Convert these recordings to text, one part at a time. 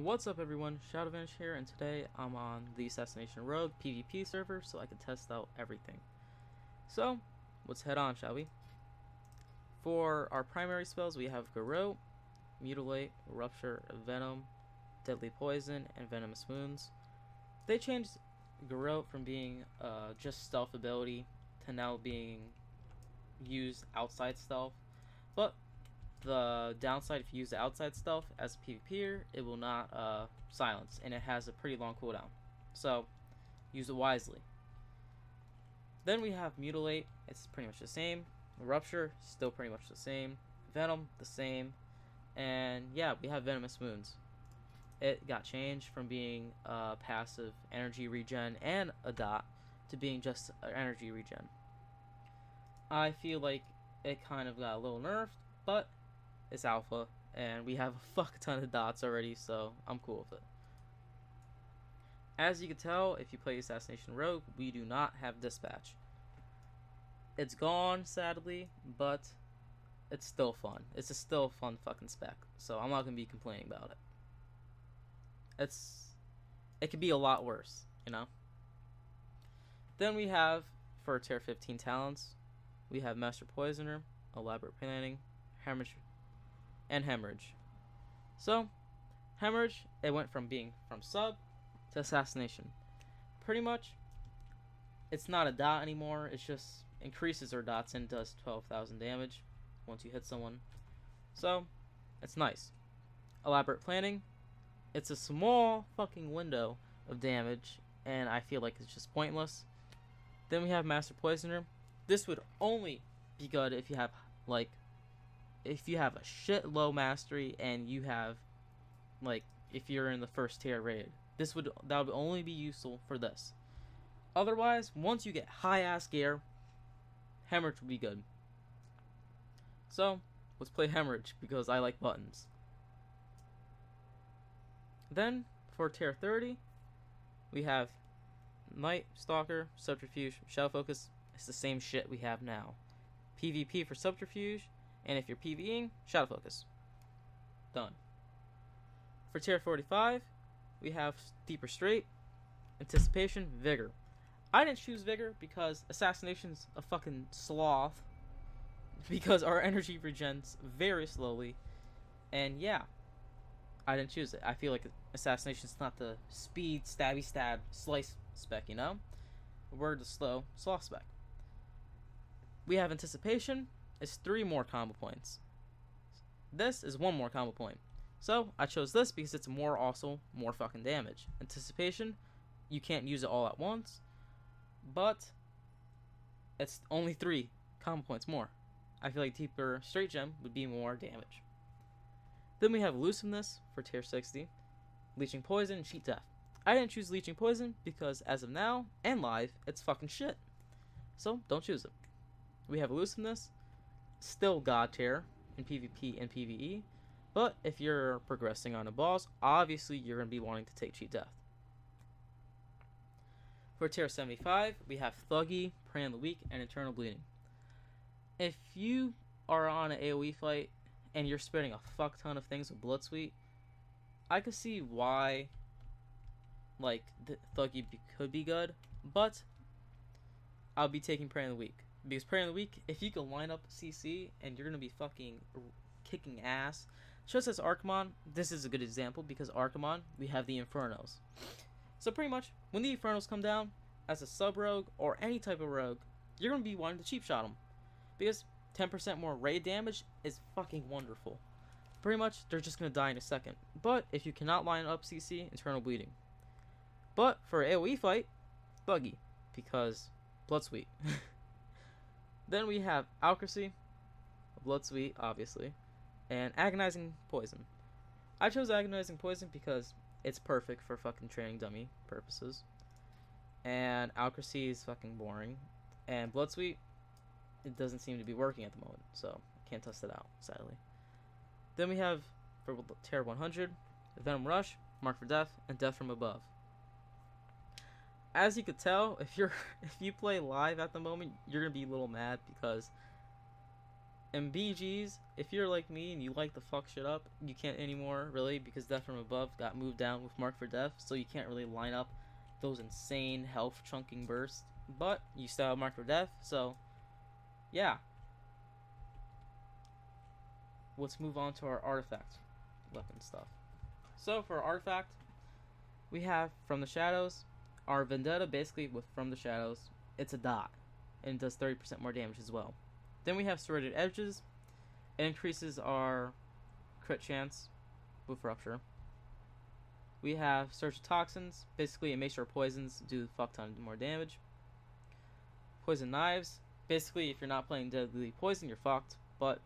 What's up everyone, Shadowvanish here, and today I'm on the Assassination Rogue PvP server so I can test out everything. So, let's head on, shall we? For our primary spells, we have Garrote, Mutilate, Rupture, Venom, Deadly Poison, and Venomous Wounds. They changed Garrote from being just stealth ability to now being used outside stealth, but the downside, if you use the outside stealth as a PvPer, it will not silence, and it has a pretty long cooldown. So, use it wisely. Then we have Mutilate, it's pretty much the same. Rupture, still pretty much the same. Venom, the same. And yeah, we have Venomous Wounds. It got changed from being passive energy regen and a dot to being just energy regen. I feel like it kind of got a little nerfed, but it's alpha, and we have a fuck ton of dots already, so I'm cool with it. As you can tell, if you play Assassination Rogue, we do not have Dispatch. It's gone, sadly, but it's still fun. It's still a fun fucking spec, so I'm not going to be complaining about it. It could be a lot worse, you know? Then we have, for tier 15 talents, we have Master Poisoner, Elaborate Planning, Hemorrhage. So, Hemorrhage, it went from being from sub to Assassination. Pretty much, it's not a dot anymore, it just increases our dots and does 12,000 damage once you hit someone. So, it's nice. Elaborate Planning, it's a small fucking window of damage, and I feel like it's just pointless. Then we have Master Poisoner. This would only be good if you have, like, if you have a shit low mastery and you have, like, if you're in the first tier raid. That would only be useful for this. Otherwise, once you get high ass gear, Hemorrhage would be good. So, let's play Hemorrhage because I like buttons. Then, for tier 30, we have Night Stalker, Subterfuge, Shadow Focus. It's the same shit we have now. PvP for Subterfuge, and if you're PvEing, Shadow Focus. Done. For tier 45, we have Deeper Straight, Anticipation, Vigor. I didn't choose Vigor because Assassination's a fucking sloth. Because our energy regens very slowly. And yeah, I didn't choose it. I feel like Assassination's not the speed, stabby stab, slice spec, you know? We're the slow, sloth spec. We have Anticipation. It's 3 more combo points. This is 1 more combo point. So, I chose this because it's more fucking damage. Anticipation, you can't use it all at once, but it's only 3 combo points more. I feel like Deeper Straight Gem would be more damage. Then we have Elusiveness for tier 60, Leeching Poison, Cheat Death. I didn't choose Leeching Poison because as of now, and live, it's fucking shit. So, don't choose it. We have Elusiveness, still god tier in PvP and PvE, but if you're progressing on a boss, obviously you're going to be wanting to take Cheat Death. For tier 75, we have Thuggy, Prey on the Weak, and Eternal Bleeding. If you are on an AoE fight and you're spreading a fuck ton of things with Blood Sweet, I could see why, like, Thuggy could be good, but I'll be taking Prey on the Weak. Because Prey on the Weak, if you can line up CC and you're going to be fucking kicking ass. Just as Archimon, this is a good example because Archimon, we have the Infernos. So pretty much, when the Infernos come down, as a sub-rogue or any type of rogue, you're going to be wanting to cheap shot them. Because 10% more raid damage is fucking wonderful. Pretty much, they're just going to die in a second. But if you cannot line up CC, Eternal Bleeding. But for an AoE fight, Thuggy, because Blood Sweet. Then we have Alcracy, Blood Sweet, obviously, and Agonizing Poison. I chose Agonizing Poison because it's perfect for fucking training dummy purposes. And Alcracy is fucking boring. And Blood Sweet, it doesn't seem to be working at the moment, so I can't test it out, sadly. Then we have, for tier 100, Venom Rush, Mark for Death, and Death from Above. As you could tell, if you play live at the moment, you're gonna be a little mad because And BGs, if you're like me and you like to fuck shit up, you can't anymore, really, because Death from Above got moved down with Mark for Death, so you can't really line up those insane health chunking bursts. But you still have Mark for Death, so yeah. Let's move on to our artifact weapon stuff. So for our artifact, we have From the Shadows. Our Vendetta, basically with From the Shadows, it's a dot, and it does 30% more damage as well. Then we have Serrated Edges. It increases our crit chance with Rupture. We have Surge of Toxins. Basically, it makes our poisons do a fuck ton more damage. Poison Knives. Basically, if you're not playing Deadly Poison, you're fucked. But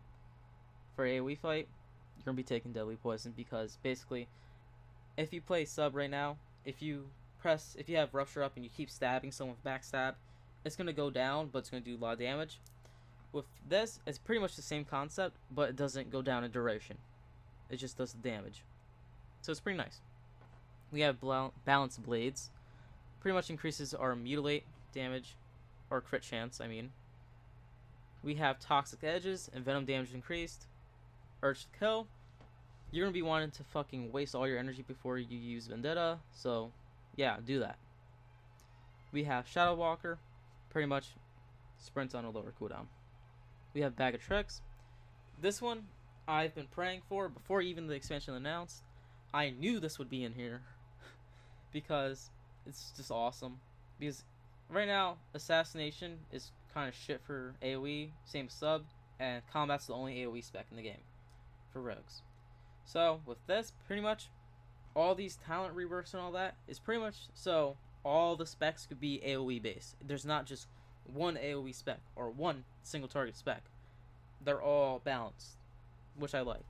for AoE fight, you're going to be taking Deadly Poison because basically, if you play sub right now, if you have Rupture up and you keep stabbing someone with backstab, it's going to go down, but it's going to do a lot of damage. With this, it's pretty much the same concept, but it doesn't go down in duration. It just does the damage. So it's pretty nice. We have Balanced Blades. Pretty much increases our Mutilate damage, or crit chance, I mean. We have Toxic Edges and Venom damage increased. Urge to Kill. You're going to be wanting to fucking waste all your energy before you use Vendetta, so yeah, do that. We have Shadow Walker. Pretty much sprints on a lower cooldown. We have Bag of Tricks. This one I've been praying for before even the expansion announced. I knew this would be in here because it's just awesome. Because right now, Assassination is kind of shit for AoE, same sub, and Combat's the only AoE spec in the game for rogues. So with this, pretty much all these talent reworks and all that is pretty much so all the specs could be AoE based. There's not just one AoE spec or one single target spec. They're all balanced, which I like.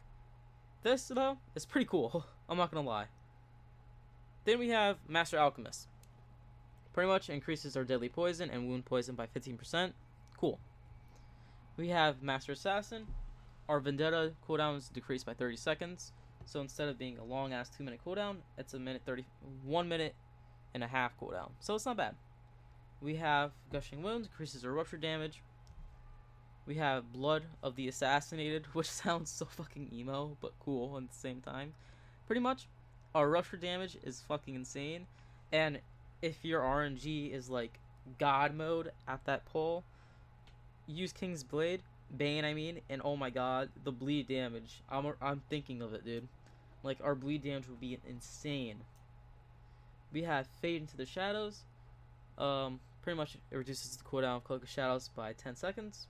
This though is pretty cool. I'm not gonna lie. Then we have Master Alchemist. Pretty much increases our deadly poison and wound poison by 15%. Cool. We have Master Assassin. Our Vendetta cooldown is decreased by 30 seconds. So instead of being a long ass 2-minute cooldown, it's 1 minute and a half cooldown. So it's not bad. We have Gushing Wounds, increases our rupture damage. We have Blood of the Assassinated, which sounds so fucking emo, but cool at the same time. Pretty much, our rupture damage is fucking insane. And if your RNG is like God mode at that pull, use King's Blade, Bane I mean, and oh my god, the bleed damage. I'm thinking of it, dude. Like, our bleed damage would be insane. We have Fade into the Shadows. Pretty much it reduces the cooldown of Cloak of Shadows by 10 seconds.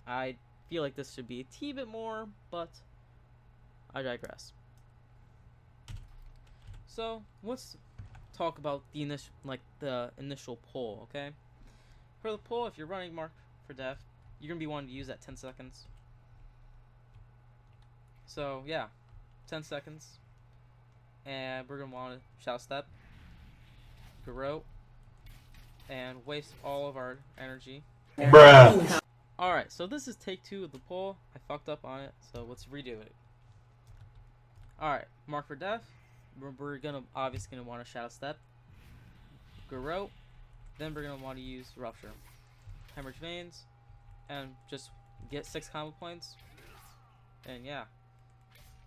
I feel like this should be a tee bit more, but I digress. So let's talk about the initial pull, okay? For the pull, if you're running Mark for Death, you're gonna be wanting to use that 10 seconds. So yeah, 10 seconds, and we're gonna want to Shadow Step, Garrote, and waste all of our energy. Bruh. Alright, so this is take 2 of the pull. I fucked up on it, so let's redo it. Alright, Mark for Death. We're obviously gonna want to Shadow Step, Garrote, then we're gonna want to use Rupture, Hemorrhage Veins, and just get 6 combo points. And yeah,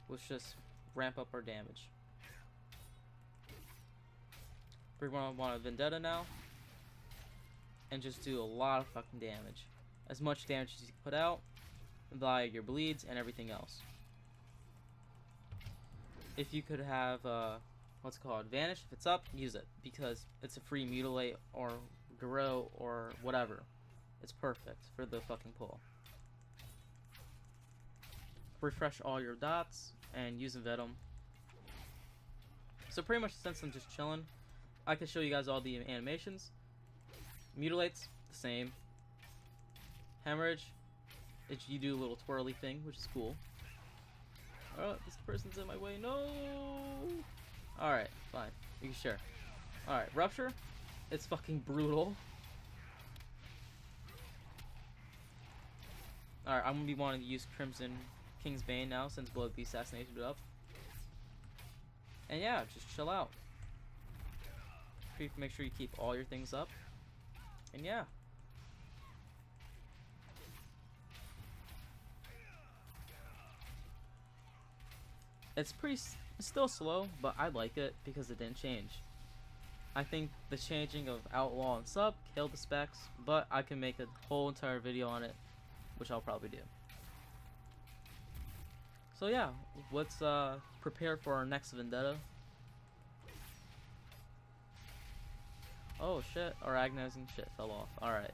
let's just ramp up our damage. We're gonna want a Vendetta now, and just do a lot of fucking damage. As much damage as you can put out via your bleeds and everything else. If you could have what's it called, Vanish, if it's up, use it, because it's a free Mutilate or Garrote or whatever. It's perfect for the fucking pull. Refresh all your dots and use Venom. So pretty much since I'm just chilling, I can show you guys all the animations. Mutilates, the same. Hemorrhage, you do a little twirly thing, which is cool. Oh, this person's in my way. No! Alright, fine. You can share. Alright, Rupture. It's fucking brutal. Alright, I'm gonna be wanting to use Crimson King's Bane now since Blood of the Assassination is up. And yeah, just chill out. Make sure you keep all your things up. And yeah. It's it's still slow, but I like it because it didn't change. I think the changing of Outlaw and Sub killed the specs, but I can make a whole entire video on it, which I'll probably do. So yeah, let's prepare for our next vendetta. Oh shit, our agonizing shit fell off. Alright.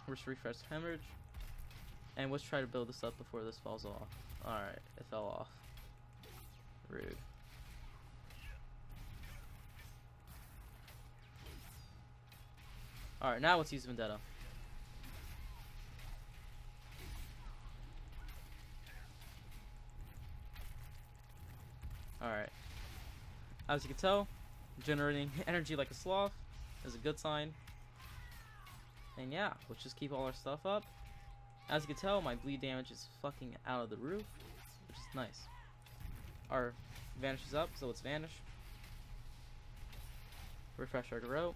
Let's refresh hemorrhage. And let's try to build this up before this falls off. Alright, it fell off. Rude. Alright, now let's use vendetta. Alright. As you can tell, generating energy like a sloth is a good sign. And yeah, let's just keep all our stuff up. As you can tell, my bleed damage is fucking out of the roof, which is nice. Our vanish is up, so let's vanish. Refresh our rope.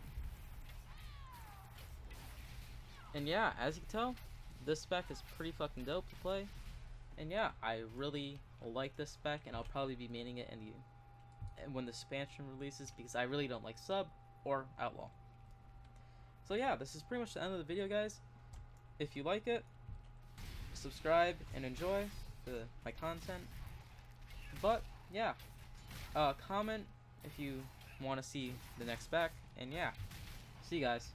And yeah, as you can tell, this spec is pretty fucking dope to play. And yeah, I really like this spec, and I'll probably be maining it in when the expansion releases, because I really don't like Sub or Outlaw. So yeah, this is pretty much the end of the video, guys. If you like it, subscribe and enjoy my content. But yeah, comment if you want to see the next spec, and yeah, see you guys.